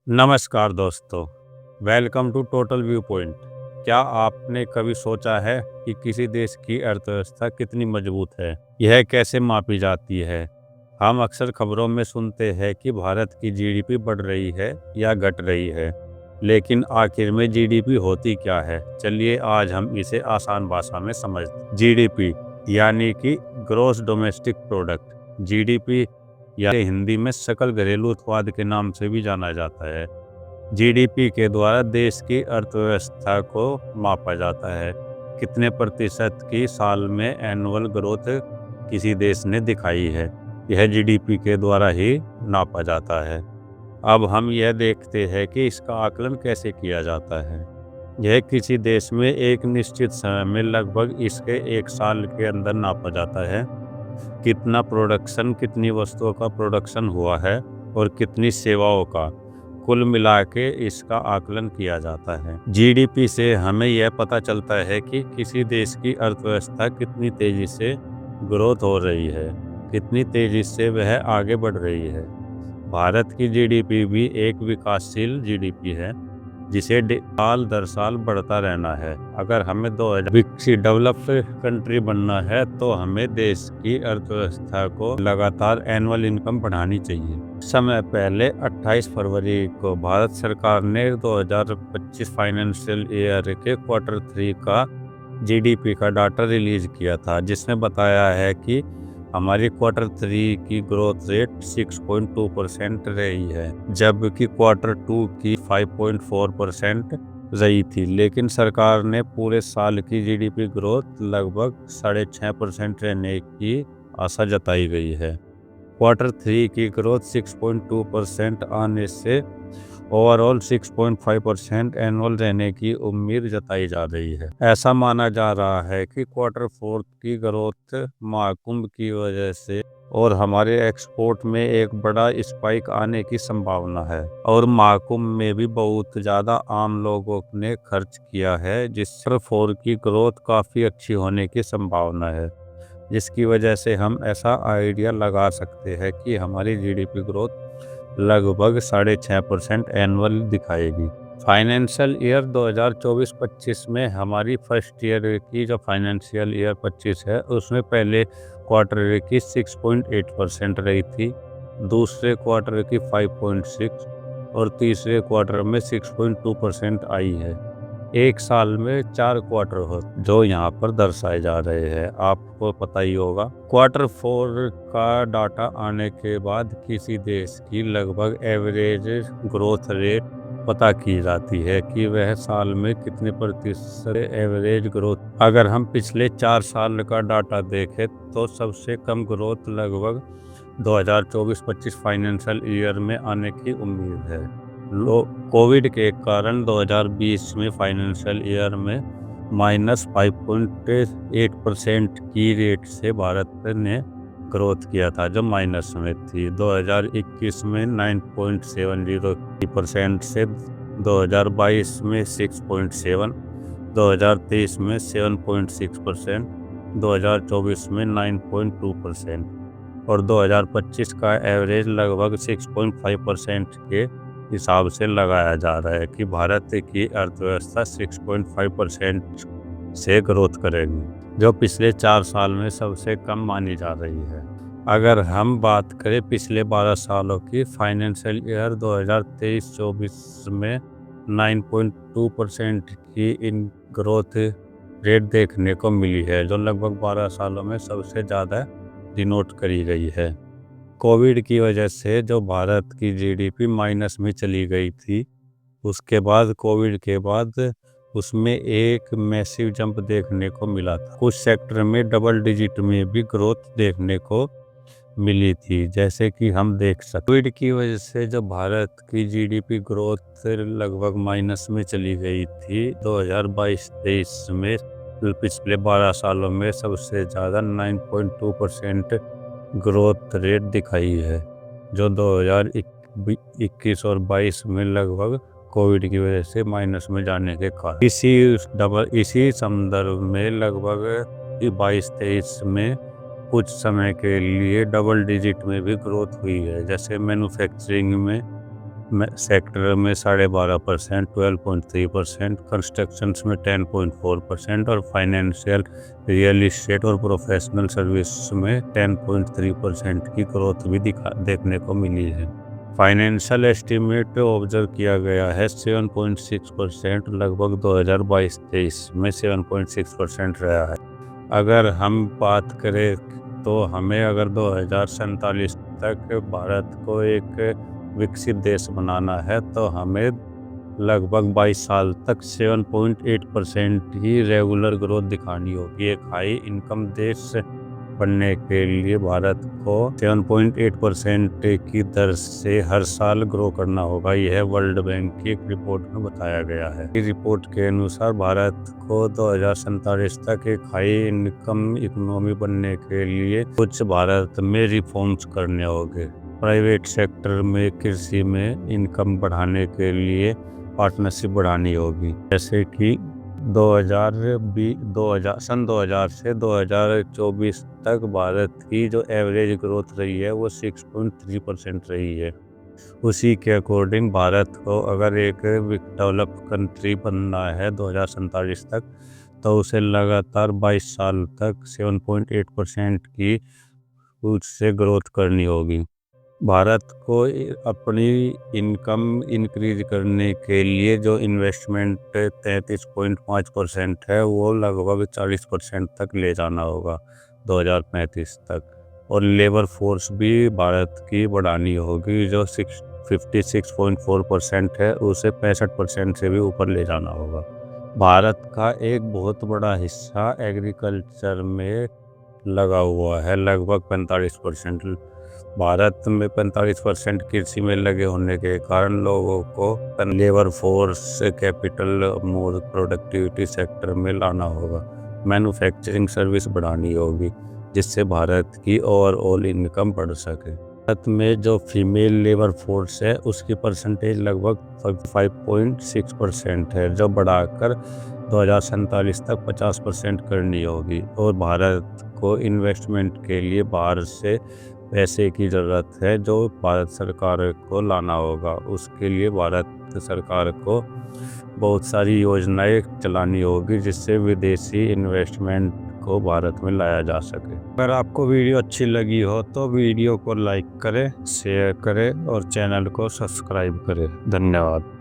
नमस्कार दोस्तों, welcome to total viewpoint. क्या आपने कभी सोचा है कि किसी देश की अर्थव्यवस्था कितनी मजबूत है? यह कैसे मापी जाती है? हम अक्सर खबरों में सुनते हैं कि भारत की जीडीपी बढ़ रही है या घट रही है, लेकिन आखिर में जीडीपी होती क्या है? चलिए आज हम इसे आसान भाषा में समझते हैं। जीडीपी यानी कि ग्रॉस डोमेस्टिक प्रोडक्ट। जीडीपी या हिंदी में सकल घरेलू उत्पाद के नाम से भी जाना जाता है। जीडीपी के द्वारा देश की अर्थव्यवस्था को मापा जाता है। कितने प्रतिशत की साल में एनुअल ग्रोथ किसी देश ने दिखाई है, यह जीडीपी के द्वारा ही नापा जाता है। अब हम यह देखते हैं कि इसका आकलन कैसे किया जाता है। यह किसी देश में एक निश्चित समय में लगभग इसके एक साल के अंदर नापा जाता है। कितना प्रोडक्शन, कितनी वस्तुओं का प्रोडक्शन हुआ है और कितनी सेवाओं का, कुल मिला के इसका आकलन किया जाता है। जीडीपी से हमें यह पता चलता है कि किसी देश की अर्थव्यवस्था कितनी तेजी से ग्रोथ हो रही है, कितनी तेजी से वह आगे बढ़ रही है। भारत की जीडीपी भी एक विकासशील जीडीपी है, जिसे साल दर साल बढ़ता रहना है। अगर हमें 2000 विकसित डेवलप्ड कंट्री बनना है तो हमें देश की अर्थव्यवस्था को लगातार एनुअल इनकम बढ़ानी चाहिए। समय पहले 28 फरवरी को भारत सरकार ने 2025 फाइनेंशियल ईयर के क्वार्टर 3 का जीडीपी का डाटा रिलीज किया था, जिसमें बताया है कि हमारी क्वार्टर 3 की ग्रोथ रेट 6.2% रही है, जबकि क्वार्टर 2 की 5.4% रही थी। लेकिन सरकार ने पूरे साल की जीडीपी ग्रोथ लगभग 6.5% रहने की आशा जताई गई है। क्वार्टर 3 की ग्रोथ 6.2% आने से ओवरऑल 6.5% एनुअल रहने की उम्मीद जताई जा रही है। ऐसा माना जा रहा है कि क्वार्टर 4 की ग्रोथ महाकुंभ की वजह से और हमारे एक्सपोर्ट में एक बड़ा स्पाइक आने की संभावना है, और महाकुंभ में भी बहुत ज़्यादा आम लोगों ने खर्च किया है, जिससे 4 की ग्रोथ काफ़ी अच्छी होने की संभावना है, जिसकी वजह से हम ऐसा आइडिया लगा सकते हैं कि हमारी जीडीपी ग्रोथ लगभग 6.5% एनुअल दिखाएगी। फाइनेंशियल ईयर 2024-25 में हमारी फर्स्ट ईयर की जो फाइनेंशियल ईयर 25 है, उसमें पहले क्वार्टर की 6.8% रही थी, दूसरे क्वार्टर की 5.6 और तीसरे क्वार्टर में 6.2% आई है। एक साल में 4 क्वार्टर हो जो यहाँ पर दर्शाए जा रहे हैं, आपको पता ही होगा। क्वार्टर 4 का डाटा आने के बाद किसी देश की लगभग एवरेज ग्रोथ रेट पता की जाती है कि वह साल में कितने प्रतिशत एवरेज ग्रोथ। अगर हम पिछले 4 साल का डाटा देखें तो सबसे कम ग्रोथ लगभग 2024-25 फाइनेंशियल ईयर में आने की उम्मीद है। कोविड के कारण 2020 में फाइनेंशियल ईयर में -5.8% की रेट से भारत ने ग्रोथ किया था, जो माइनस में थी। 2021 में 9.70% से 2022 में 6.7, 2023 में 7.6%, 2024 में 9.2% और 2025 का एवरेज लगभग 6.5% के हिसाब से लगाया जा रहा है कि भारत की अर्थव्यवस्था 6.5% से ग्रोथ करेगी, जो पिछले 4 साल में सबसे कम मानी जा रही है। अगर हम बात करें पिछले 12 सालों की, फाइनेंशियल ईयर 2023-24 में 9.2% की इन ग्रोथ रेट देखने को मिली है, जो लगभग 12 सालों में सबसे ज़्यादा डिनोट करी गई है। कोविड की वजह से जो भारत की जीडीपी माइनस में चली गई थी, उसके बाद कोविड के बाद उसमें एक मैसिव जंप देखने को मिला था। कुछ सेक्टर में डबल डिजिट में भी ग्रोथ देखने को मिली थी, जैसे कि हम देख सकते। कोविड की वजह से जो भारत की जीडीपी ग्रोथ लगभग माइनस में चली गई थी 2022-23 में, पिछले 12 सालों में सबसे ज़्यादा 9.2% ग्रोथ रेट दिखाई है, जो 2021 और 22 में लगभग कोविड की वजह से माइनस में जाने के कारण इसी संदर्भ में लगभग 22-23 में कुछ समय के लिए डबल डिजिट में भी ग्रोथ हुई है। जैसे मैन्युफैक्चरिंग में सेक्टर में 12.5%, 12.3%, कंस्ट्रक्शंस में 10.4% और फाइनेंशियल, रियल इस्टेट और प्रोफेशनल सर्विस में 10.3% की ग्रोथ भी देखने को मिली है। फाइनेंशियल एस्टीमेट ऑब्जर्व किया गया है 7.6%, लगभग 2022-23 में 7.6% रहा है। अगर हम बात करें तो हमें अगर 2047 तक भारत को एक विकसित देश बनाना है तो हमें लगभग 22 साल तक 7.8% ही रेगुलर ग्रोथ दिखानी होगी। एक हाई इनकम देश बनने के लिए भारत को 7.8% की दर से हर साल ग्रो करना होगा। यह वर्ल्ड बैंक की एक रिपोर्ट में बताया गया है। इस रिपोर्ट के अनुसार भारत को 2047 तक एक हाई इनकम इकोनॉमी बनने के लिए कुछ भारत में रिफॉर्म्स करने होंगे। प्राइवेट सेक्टर में कृषि में इनकम बढ़ाने के लिए पार्टनरशिप बढ़ानी होगी, जैसे कि 2000 से 2024 तक भारत की जो एवरेज ग्रोथ रही है वो 6.3% रही है। उसी के अकॉर्डिंग भारत को अगर एक डेवलप कंट्री बनना है 2047 तक तो उसे लगातार 22 साल तक 7.8% की उससे ग्रोथ करनी होगी। भारत को अपनी इनकम इंक्रीज करने के लिए जो इन्वेस्टमेंट 33.5% है वो लगभग 40% तक ले जाना होगा 2035 तक। और लेबर फोर्स भी भारत की बढ़ानी होगी, जो 56.4% है उसे 65% से भी ऊपर ले जाना होगा। भारत का एक बहुत बड़ा हिस्सा एग्रीकल्चर में लगा हुआ है, लगभग 45%। भारत में 45% कृषि में लगे होने के कारण लोगों को labour force, capital, more productivity sector में लाना होगा। मैन्युफैक्चरिंग सर्विस बढ़ानी होगी जिससे भारत की ओवरऑल इनकम बढ़ सके। भारत में जो फीमेल लेबर फोर्स है उसकी परसेंटेज लगभग 5.6% है, जो बढ़ाकर 2047 तक 50% करनी होगी। और भारत को इन्वेस्टमेंट के लिए बाहर से पैसे की ज़रूरत है जो भारत सरकार को लाना होगा। उसके लिए भारत सरकार को बहुत सारी योजनाएं चलानी होगी जिससे विदेशी इन्वेस्टमेंट को भारत में लाया जा सके। अगर आपको वीडियो अच्छी लगी हो तो वीडियो को लाइक करें, शेयर करें और चैनल को सब्सक्राइब करें। धन्यवाद।